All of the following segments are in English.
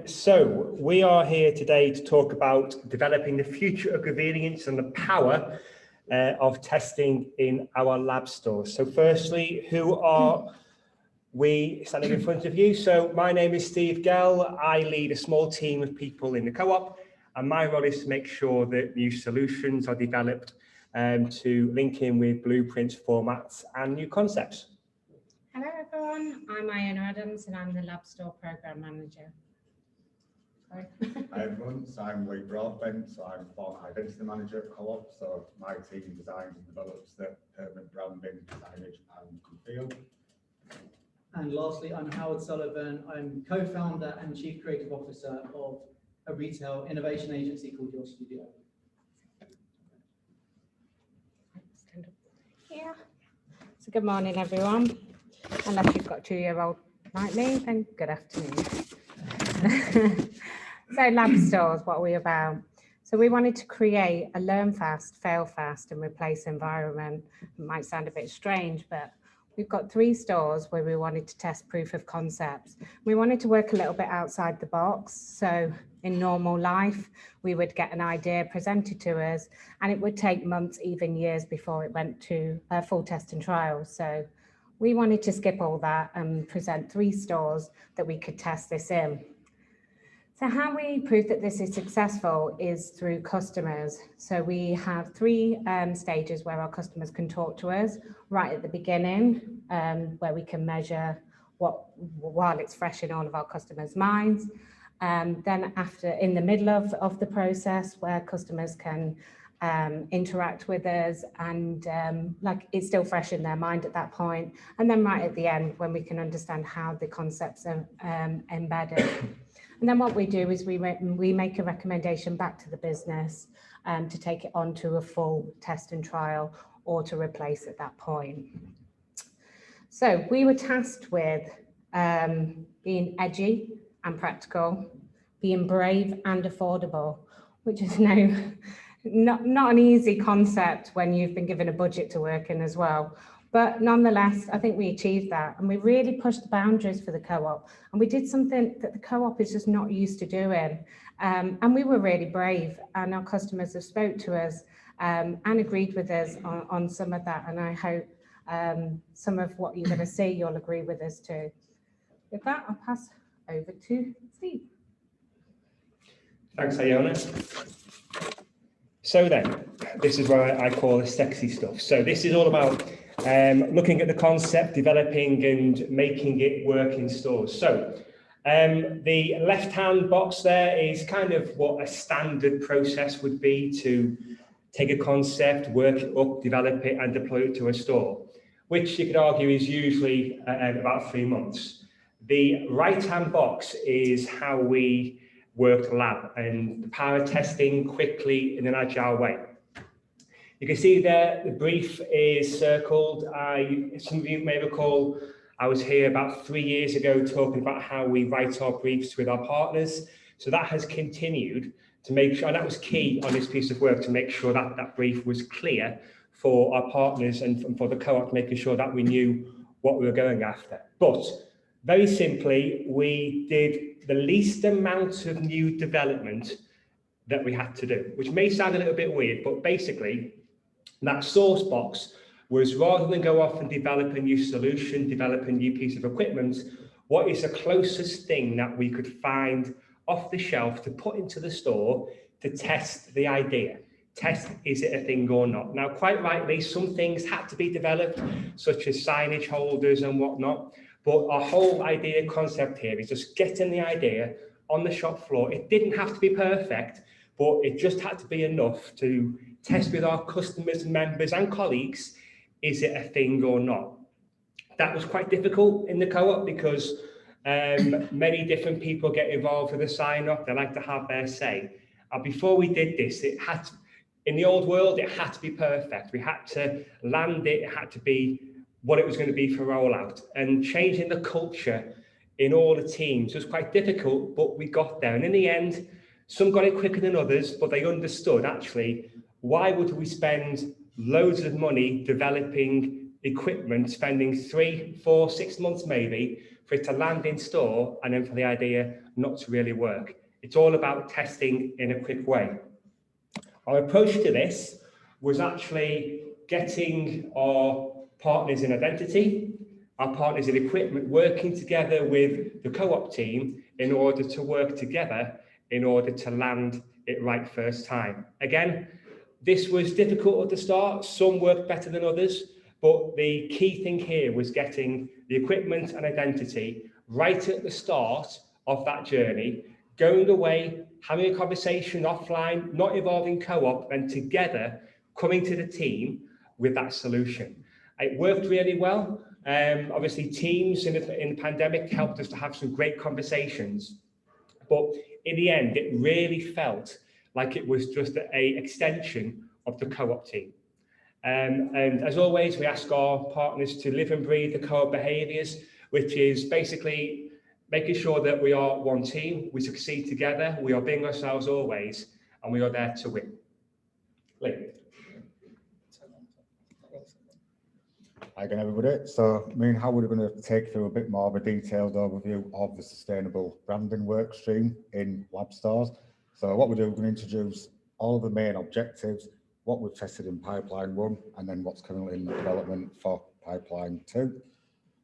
So we are here today to talk about developing the future of convenience and the power of testing in our lab stores. So firstly, who are we standing in front of you? So my name is Steve Gell. I lead a small team of people in the co-op, and my role is to make sure that new solutions are developed to link in with blueprints, formats, and new concepts. Hello everyone, I'm Iona Adams and I'm the Lab Store Programme Manager. Sorry. Hi everyone, so I'm Lee Broadbent, so I'm former Identity Manager at Co-op, so my team designs and develops the permanent branding, signage and look and feel. And lastly, I'm Howard Sullivan. I'm co-founder and chief creative officer of a retail innovation agency called Your Studio. Yeah. So good morning everyone. Unless you've got a 2-year-old like me, then good afternoon. So lab stores, what are we about? So we wanted to create a learn fast, fail fast and replace environment. It might sound a bit strange, but we've got 3 stores where we wanted to test proof of concepts. We wanted to work a little bit outside the box. So in normal life, we would get an idea presented to us and it would take months, even years before it went to a full test and trial. So we wanted to skip all that and present 3 stores that we could test this in. So how we prove that this is successful is through customers. So we have 3 stages where our customers can talk to us right at the beginning, where we can measure while it's fresh in all of our customers' minds. Then after, in the middle of the process, where customers can interact with us and like it's still fresh in their mind at that point. And then right at the end, when we can understand how the concepts are embedded. And then what we do is we make a recommendation back to the business to take it on to a full test and trial or to replace at that point. So we were tasked with being edgy and practical, being brave and affordable, which is not an easy concept when you've been given a budget to work in as well. But nonetheless, I think we achieved that and we really pushed the boundaries for the co-op. And we did something that the co-op is just not used to doing. And we were really brave and our customers have spoke to us and agreed with us on some of that. And I hope some of what you're going to see, you'll agree with us too. With that, I'll pass over to Steve. Thanks, Iona. So then, this is what I call the sexy stuff. So this is all about looking at the concept, developing and making it work in stores. So the left-hand box there is kind of what a standard process would be to take a concept, work it up, develop it and deploy it to a store, which you could argue is usually about 3 months. The right-hand box is how we worked lab and the power of testing quickly in an agile way. You can see there the brief is circled. Some of you may recall I was here about 3 years ago talking about how we write our briefs with our partners. So that has continued to make sure, and that was key on this piece of work, to make sure that that brief was clear for our partners and for the co-op, making sure that we knew what we were going after. But very simply, we did the least amount of new development that we had to do, which may sound a little bit weird, but basically that source box was, rather than go off and develop a new solution, develop a new piece of equipment, what is the closest thing that we could find off the shelf to put into the store to test the idea? Test, is it a thing or not? Now, quite rightly, some things had to be developed, such as signage holders and whatnot. But our whole idea concept here is just getting the idea on the shop floor. It didn't have to be perfect, but it just had to be enough to test with our customers and members and colleagues, is it a thing or not? That was quite difficult in the co-op because many different people get involved with the sign-off. They like to have their say. And before we did this, in the old world, it had to be perfect. We had to land it, it had to be what it was going to be for rollout, and changing the culture in all the teams was quite difficult, but we got there. And in the end, some got it quicker than others, but they understood actually, why would we spend loads of money developing equipment, spending 3, 4, 6 months maybe for it to land in store and then for the idea not to really work. It's all about testing in a quick way. Our approach to this was actually getting our partners in identity, our partners in equipment, working together with the co-op team in order to work together in order to land it right first time. Again, this was difficult at the start. Some worked better than others, but the key thing here was getting the equipment and identity right at the start of that journey, going away, having a conversation offline, not involving co-op, and together coming to the team with that solution. It worked really well. Obviously, Teams in the pandemic helped us to have some great conversations, but in the end, it really felt like it was just an extension of the co-op team. And as always, we ask our partners to live and breathe the co-op behaviours, which is basically making sure that we are one team, we succeed together, we are being ourselves always, and we are there to win. Lee. Hi again, everybody. So me and Howard are going to take through a bit more of a detailed overview of the sustainable branding work stream in LabStars. So what we do, we're going to introduce all of the main objectives, what we've tested in Pipeline 1, and then what's currently in development for Pipeline 2.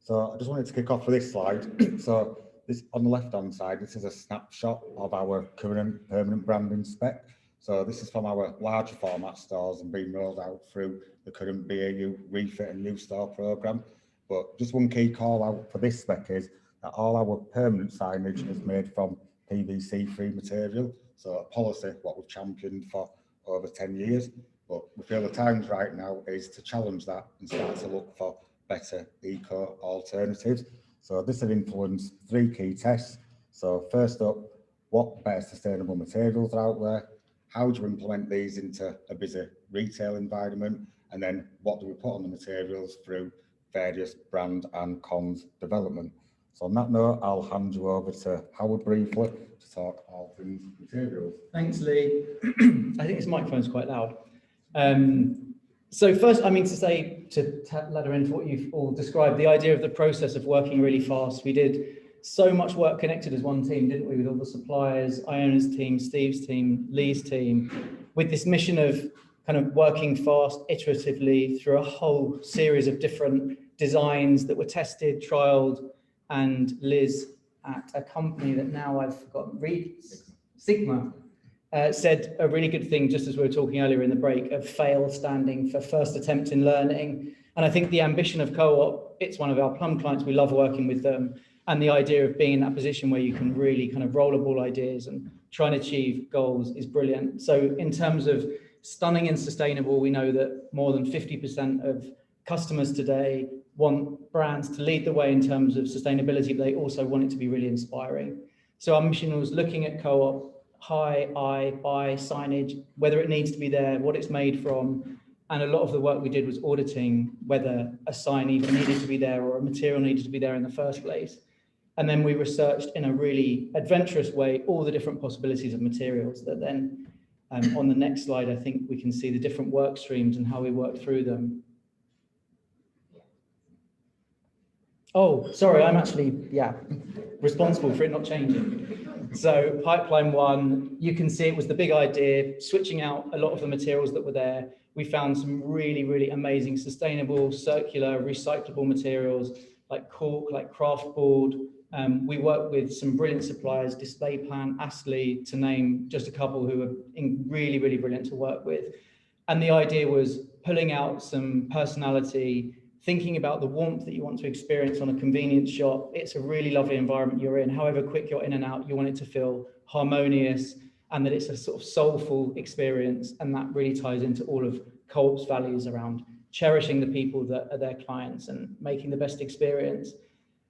So I just wanted to kick off with this slide. So this on the left-hand side, this is a snapshot of our current permanent branding spec. So this is from our larger format stores and being rolled out through the current BAU refit and new store programme. But just one key call out for this spec is that all our permanent signage is made from PVC-free material. So a policy what we've championed for over 10 years. But we feel the times right now is to challenge that and start to look for better eco alternatives. So this has influenced 3 key tests. So first up, what better sustainable materials are out there? How do you implement these into a busy retail environment? And then what do we put on the materials through various brand and comms development? So on that note, I'll hand you over to Howard briefly to talk all things materials. Thanks, Lee. I think this microphone's quite loud. So first, I mean to say, to ladder into what you've all described, the idea of the process of working really fast. We did so much work connected as one team, didn't we, with all the suppliers, Iona's team, Steve's team, Lee's team, with this mission of kind of working fast, iteratively through a whole series of different designs that were tested, trialed, and Liz at a company that now I've forgotten, Sigma, said a really good thing, just as we were talking earlier in the break, of FAIL standing for first attempt in learning. And I think the ambition of Co-op, it's one of our plum clients, we love working with them. And the idea of being in that position where you can really kind of roll up all ideas and try and achieve goals is brilliant. So in terms of stunning and sustainable, we know that more than 50% of customers today want brands to lead the way in terms of sustainability, but they also want it to be really inspiring. So our mission was looking at Co-op, high, I, buy, signage, whether it needs to be there, what it's made from. And a lot of the work we did was auditing whether a sign even needed to be there or a material needed to be there in the first place. And then we researched in a really adventurous way all the different possibilities of materials that then, on the next slide, I think we can see the different work streams and how we work through them. Oh, sorry, I'm actually, responsible for it not changing. So Pipeline 1, you can see it was the big idea, switching out a lot of the materials that were there. We found some really, really amazing, sustainable, circular, recyclable materials like cork, like craft board. We work with some brilliant suppliers, Displayplan, Astley, to name just a couple who are really, really brilliant to work with. And the idea was pulling out some personality, thinking about the warmth that you want to experience on a convenience shop. It's a really lovely environment you're in. However quick you're in and out, you want it to feel harmonious and that it's a sort of soulful experience. And that really ties into all of Co-op's values around cherishing the people that are their clients and making the best experience.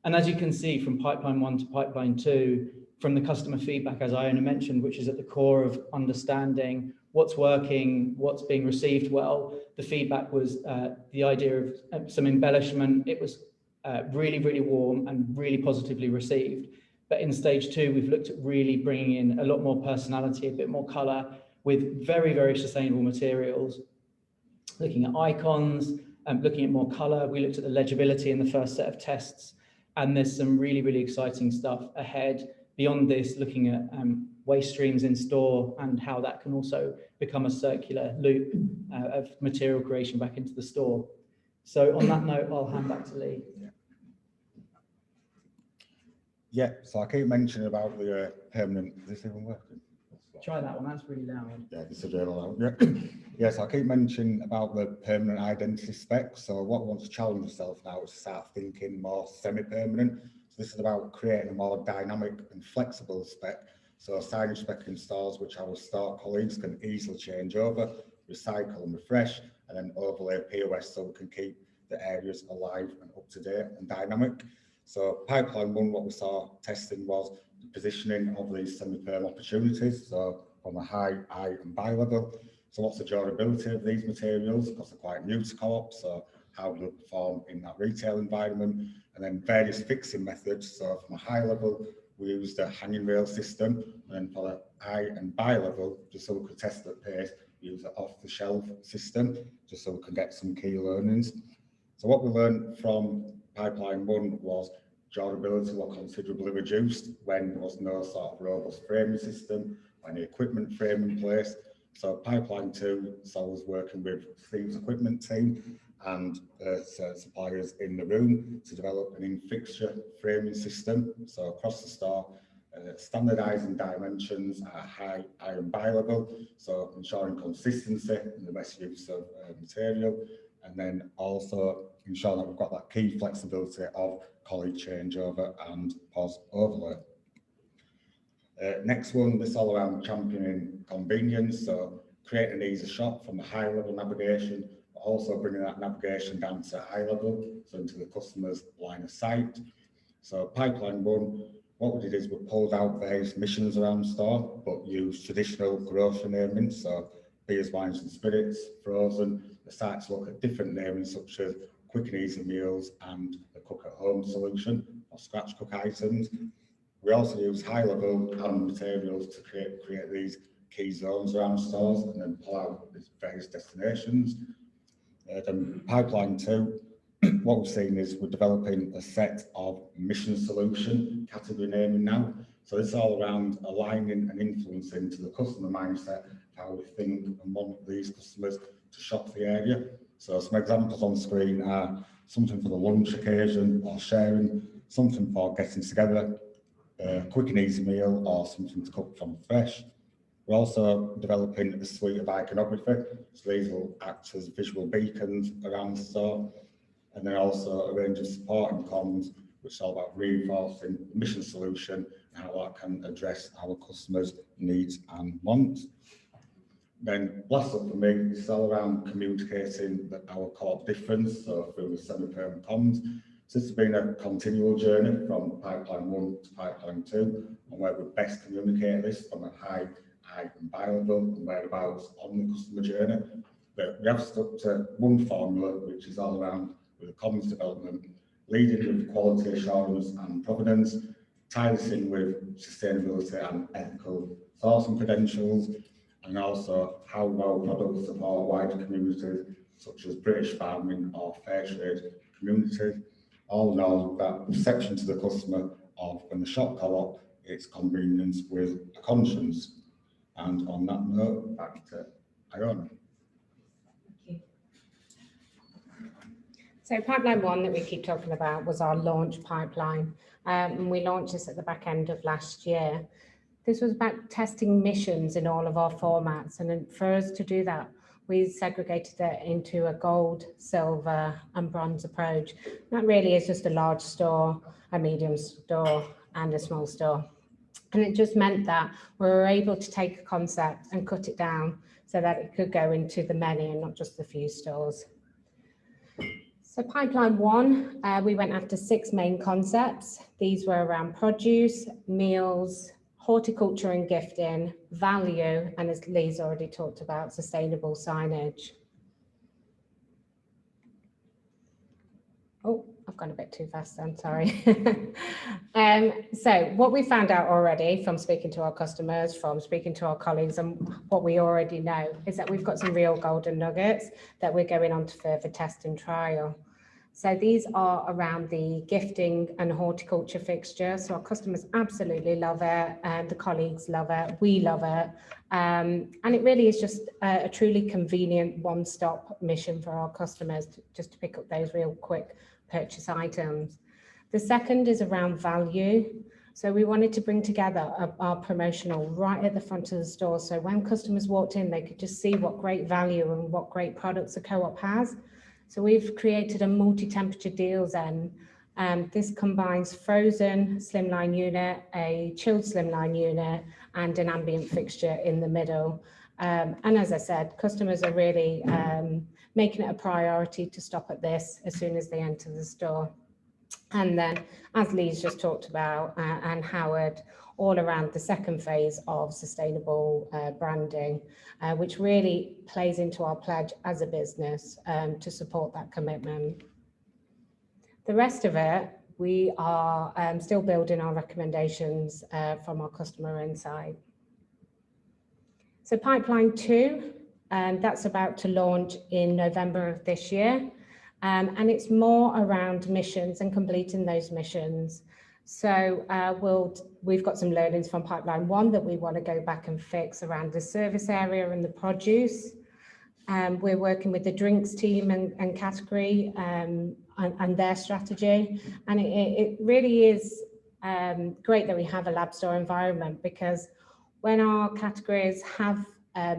And as you can see from Pipeline 1 to Pipeline 2, from the customer feedback, as Iona mentioned, which is at the core of understanding what's working, what's being received well, the feedback was the idea of some embellishment. It was really, really warm and really positively received. But in stage 2, we've looked at really bringing in a lot more personality, a bit more color with very, very sustainable materials, looking at icons, looking at more color. We looked at the legibility in the first set of tests. And there's some really, really exciting stuff ahead beyond this, looking at waste streams in store and how that can also become a circular loop of material creation back into the store. So on that note, I'll hand back to Lee. Yeah, so I keep mentioning about the permanent, is this even working? Try that one, that's really loud. Yeah, this is really loud. Yeah. Yes, I keep mentioning about the permanent identity spec. So what we want to challenge ourselves now is to start thinking more semi-permanent. So this is about creating a more dynamic and flexible spec. So a signage spec in stores which our store colleagues can easily change over, recycle and refresh, and then overlay POS so we can keep the areas alive and up to date and dynamic. So pipeline one, what we saw testing was the positioning of these semi-perm opportunities. So from a high and buy level. So what's the durability of these materials? Because they're quite new to Co-op. So how do they perform in that retail environment? And then various fixing methods. So from a high level, we use the hanging rail system. And for the high and buy level, just so we could test at pace, we use an off-the-shelf system, just so we can get some key learnings. So what we learned from pipeline one was durability was considerably reduced when there was no sort of robust framing system, any equipment frame in place. So pipeline two saw us working with Steve's equipment team and suppliers in the room to develop an in-fixture framing system. So across the store, standardising dimensions at high and buy level, so ensuring consistency in the best use of material, and then also ensure that we've got that key flexibility of colleague changeover and POS overlay. Next one, this all around championing convenience, so create an easy shop from the high level navigation, but also bringing that navigation down to high level, so into the customer's line of sight. So pipeline one, what we did is we pulled out various missions around the store, but used traditional grocery naming, so beers, wines and spirits, frozen. They started to look at different namings such as quick and easy meals and the cook at home solution or scratch cook items. We also use high level and materials to create these key zones around stores and then pull out these various destinations. Then pipeline two, what we've seen is we're developing a set of mission solution category naming now. So it's all around aligning and influencing to the customer mindset of how we think and want these customers to shop the area. So some examples on screen are something for the lunch occasion or sharing, something for getting together, a quick and easy meal or something to cook from fresh. We're also developing a suite of iconography, so these will act as visual beacons around the store. And then also a range of supporting comms, which is all about reinforcing the mission solution and how that can address our customers' needs and wants. Then last up for me, it's all around communicating our core difference, so through the semi-perm comms. So this has been a continual journey from pipeline one to pipeline two, and where we best communicate this from a high and buy level and whereabouts on the customer journey. But we have stuck to one formula, which is all around with the comms development, leading with quality assurance and provenance, tie this in with sustainability and ethical sourcing credentials, and also how well products support wider communities such as British farming or fair trade communities. All in all, that perception to the customer of when the shop Co-op, it's convenience with a conscience. And on that note, back to Iona. So pipeline one that we keep talking about was our launch pipeline. And we launched this at the back end of last year. This was about testing missions in all of our formats. And then for us to do that, we segregated it into a gold, silver and bronze approach. That really is just a large store, a medium store and a small store. And it just meant that we were able to take a concept and cut it down so that it could go into the many and not just the few stores. So pipeline one, we went after 6 main concepts. These were around produce, meals, horticulture and gifting, value, and as Lee's already talked about, sustainable signage. Oh, I've gone a bit too fast then, sorry. So what we found out already from speaking to our customers, from speaking to our colleagues, and what we already know is that we've got some real golden nuggets that we're going on to further test and trial. So these are around the gifting and horticulture fixture. So our customers absolutely love it, and the colleagues love it, we love it. And it really is just a truly convenient one-stop mission for our customers just to pick up those real quick purchase items. The second is around value. So we wanted to bring together our promotional right at the front of the store. So when customers walked in, they could just see what great value and what great products the Co-op has. So we've created a multi-temperature deals end. This combines frozen slimline unit, a chilled slimline unit, and an ambient fixture in the middle. And as I said, customers are really making it a priority to stop at this as soon as they enter the store. And then, as Lee's just talked about, and Howard, all around the second phase of sustainable branding, which really plays into our pledge as a business to support that commitment. The rest of it, we are still building our recommendations from our customer insight. So pipeline 2, that's about to launch in November of this year. And it's more around missions and completing those missions. So we've got some learnings from pipeline 1 that we want to go back and fix around the service area and the produce. We're working with the drinks team and category and their strategy. And it really is great that we have a lab store environment, because when our categories have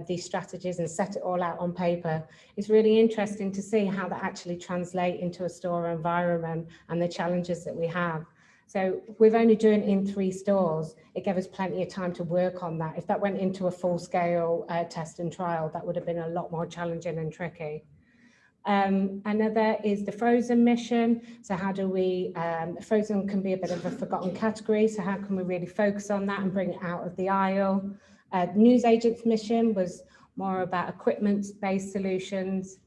these strategies and set it all out on paper, it's really interesting to see how that actually translate into a store environment and the challenges that we have. So we've only done it in 3 stores. It gave us plenty of time to work on that. If that went into a full scale test and trial, that would have been a lot more challenging and tricky. Another is the frozen mission. So how do we, frozen can be a bit of a forgotten category. So how can we really focus on that and bring it out of the aisle? Newsagent's mission was more about equipment-based solutions.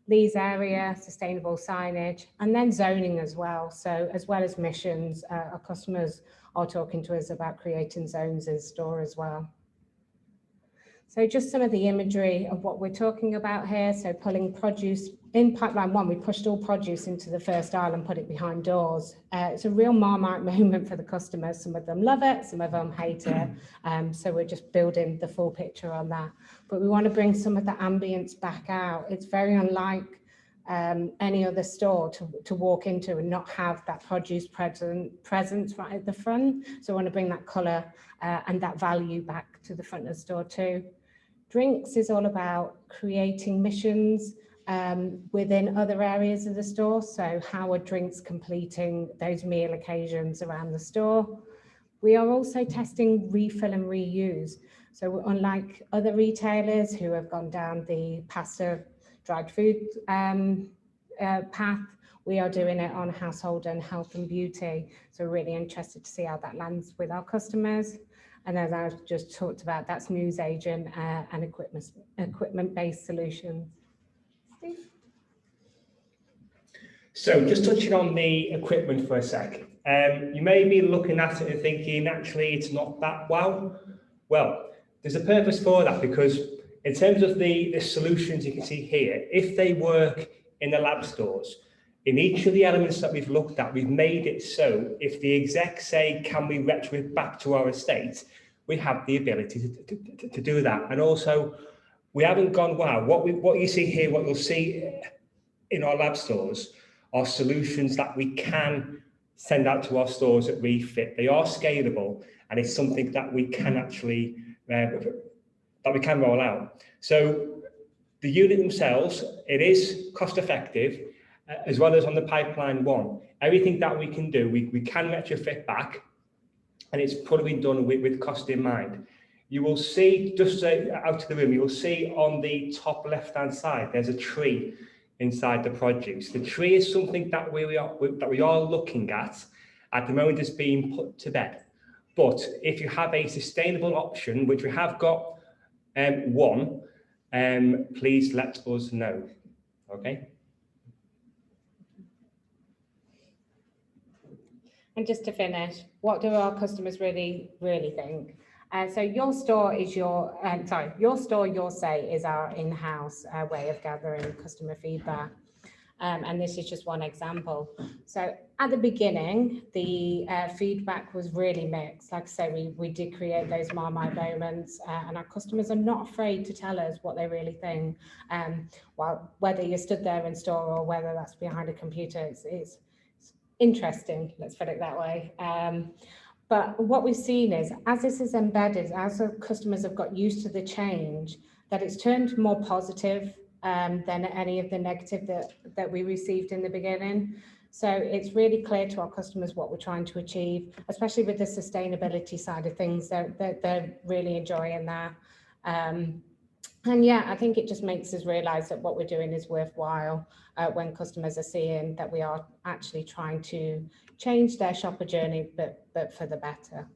Lee's area, sustainable signage, and then zoning as well. So as well as missions, our customers are talking to us about creating zones in store as well. So just some of the imagery of what we're talking about here. So pulling produce in pipeline 1, we pushed all produce into the first aisle and put it behind doors. It's a real Marmite moment for the customers. Some of them love it, some of them hate it. So we're just building the full picture on that. But we want to bring some of the ambience back out. It's very unlike any other store to walk into and not have that produce presence right at the front. So I want to bring that colour and that value back to the front of the store too. Drinks is all about creating missions within other areas of the store. So how are drinks completing those meal occasions around the store? We are also testing refill and reuse. So unlike other retailers who have gone down the pasta dried food path, we are doing it on household and health and beauty. So we're really interested to see how that lands with our customers. And as I just talked about, that's newsagent and equipment-based solutions. Steve? So just touching on the equipment for a sec. You may be looking at it and thinking, actually, it's not that wow. Well, there's a purpose for that, because in terms of the solutions you can see here, if they work in the lab stores, in each of the elements that we've looked at, we've made it so if the execs say, can we retrofit back to our estate, we have the ability to do that. And also, we haven't gone, wow, what you see here, what you'll see in our lab stores are solutions that we can send out to our stores at refit. They are scalable, and it's something that we can actually, that we can roll out. So the unit themselves, it is cost effective, as well as on the pipeline 1. Everything that we can do, we can retrofit back, and it's probably been done with cost in mind. You will see, just out of the room, you will see on the top left-hand side, there's a tree inside the produce. The tree is something that we are looking at the moment. It's being put to bed. But if you have a sustainable option, which we have got one, please let us know. Okay. And just to finish, what do our customers really think? So your store is your store, your say is our in-house way of gathering customer feedback. And this is just one example. So at the beginning, the feedback was really mixed. Like I say, we did create those Marmite moments, and our customers are not afraid to tell us what they really think. Well, whether you stood there in store or whether that's behind a computer, it's interesting, let's put it that way. But what we've seen is, as this is embedded, as the customers have got used to the change, that it's turned more positive than any of the negative that we received in the beginning. So it's really clear to our customers what we're trying to achieve, especially with the sustainability side of things. They're really enjoying that. And yeah, I think it just makes us realise that what we're doing is worthwhile when customers are seeing that we are actually trying to change their shopper journey, but for the better.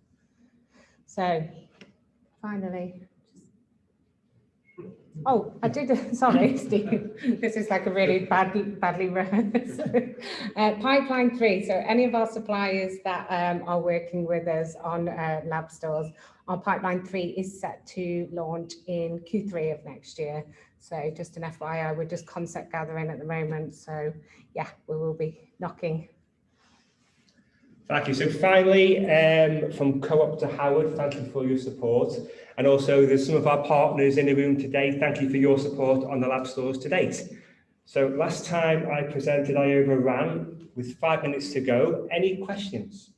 So finally, oh, I did, sorry, Steve, this is like a really badly run. Pipeline 3, so any of our suppliers that are working with us on lab stores, our Pipeline 3 is set to launch in Q3 of next year. So just an FYI, we're just concept gathering at the moment. So yeah, we will be knocking. Thank you. So finally, from Co-op to Howard, thank you for your support. And also there's some of our partners in the room today. Thank you for your support on the lab stores to date. So last time I presented, I overran with 5 minutes to go. Any questions?